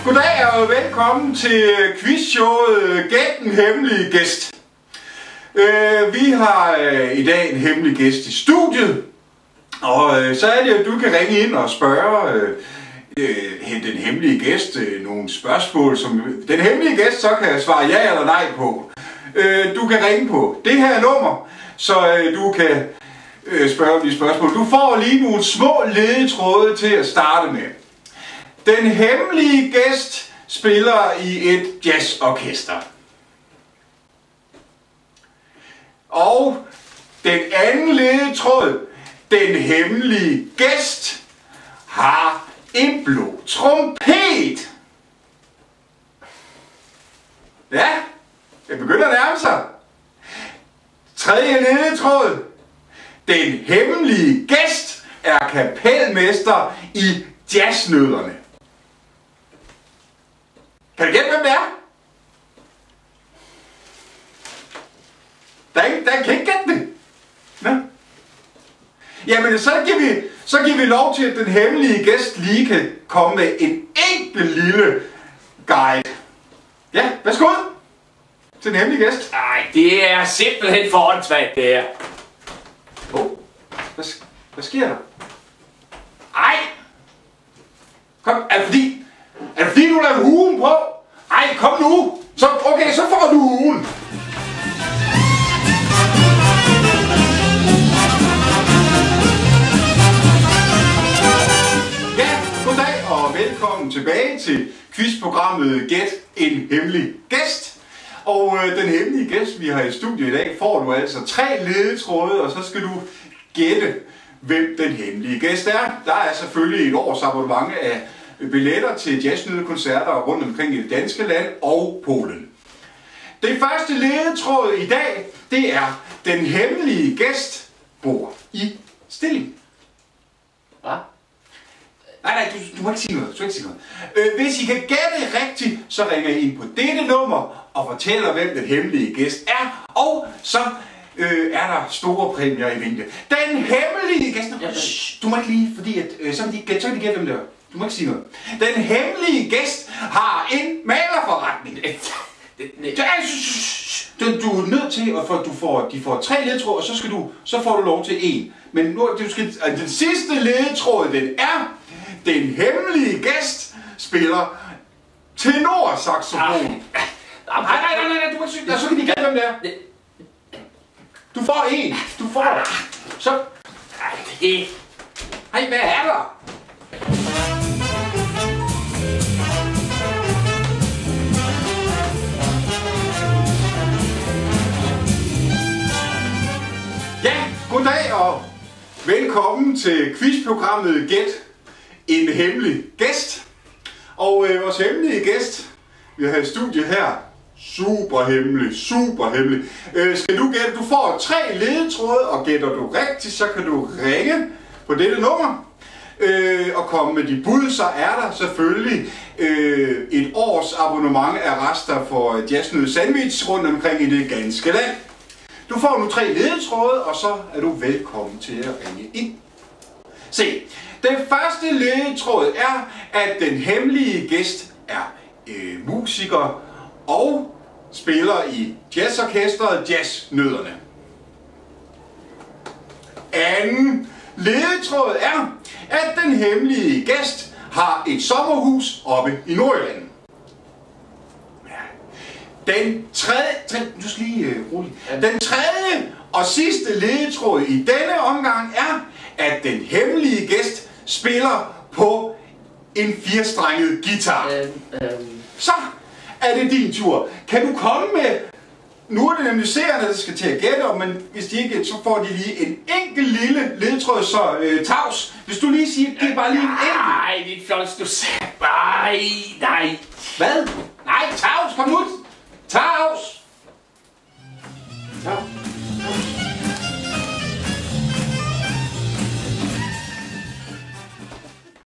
Goddag og velkommen til quizshowet Gæt den hemmelige gæst. Vi har i dag en hemmelig gæst i studiet, og så er det, at du kan ringe ind og spørge den hemmelige gæst nogle spørgsmål, som den hemmelige gæst så kan svare ja eller nej på. Du kan ringe på det her nummer, så du kan spørge de spørgsmål. Du får lige nogle små ledetråde til at starte med. Den hemmelige gæst spiller i et jazzorkester. Og den anden ledetråd, den hemmelige gæst har en blå trompet. Ja, det begynder at nærme sig. Tredje ledetråd, den hemmelige gæst er kapelmester i Jazznødderne. Kan du gætte, hvem det er? Der kan ikke gætte det. Nå. Jamen, så giver vi lov til, at den hemmelige gæst lige kan komme med en enkelt lille guide. Ja, værsgo til den hemmelige gæst. Nej, det er simpelthen for åndssvagt, det her. Hvad sker der? Ej! Kom, er det fordi du lader huen på? Ej, kom nu! Okay, så får du huen. Ja, goddag og velkommen tilbage til quizprogrammet Gæt en hemmelig gæst. Og den hemmelige gæst, vi har i studiet i dag, får du altså 3 ledetråde, og så skal du gætte, hvem den hemmelige gæst er. Der er selvfølgelig et års abonnement af billetter til jazznøddekoncerter rundt omkring i det danske land og Polen. Det første ledetråd i dag, det er, den hemmelige gæst bor i Stilling. Hvad? Nej, du må ikke sige noget. Hvis I kan gætte rigtigt, så ringer I ind på dette nummer og fortæller, hvem den hemmelige gæst er. Og så er der store præmier i vente. Den hemmelige gæst... Du må ikke lige, fordi at, så kan de gætte, hvem det er. Du må ikke sige noget. Den hemmelige gæst har en malerforretning. Du er nødt til, at de får 3 ledetråd, og så får du lov til 1. Men nu, den sidste ledetråd, den er, den hemmelige gæst spiller tenorsaxofon. Nej, du må ikke sige, så kan de gætte, hvem det er. Du får 1. Du får så. Hej, hvad er der? Ja, goddag og velkommen til quizprogrammet Gæt en hemmelig gæst. Og vores hemmelige gæst, vi har i studiet her, super hemmelig. Skal du gætte? Du får 3 ledetråde, og gætter du rigtigt, så kan du ringe på dette nummer og komme med de bud. Så er der selvfølgelig et års abonnement af rester for jazznødde sandwich rundt omkring i det ganske land. Du får nu 3 ledetråde, og så er du velkommen til at ringe ind. Se, den første ledetråd er, at den hemmelige gæst er musiker og spiller i jazzorkestret Jazznødderne. Anden ledetråd er, at den hemmelige gæst har et sommerhus oppe i Nordjylland. Den tredje og sidste ledetråd i denne omgang er, at den hemmelige gæst spiller på en 4-strenget guitar. Så er det din tur. Kan du komme med... Nu er det nemlig seerne, der skal til at gætte, men hvis de ikke, så får de lige en enkelt lille ledetråd, så Tavs. Hvis du lige siger, det er bare lige en enkelt. Nej, det er flot, du sagde. Nej. Hvad? Nej, Tavs, kom ud. Tavs.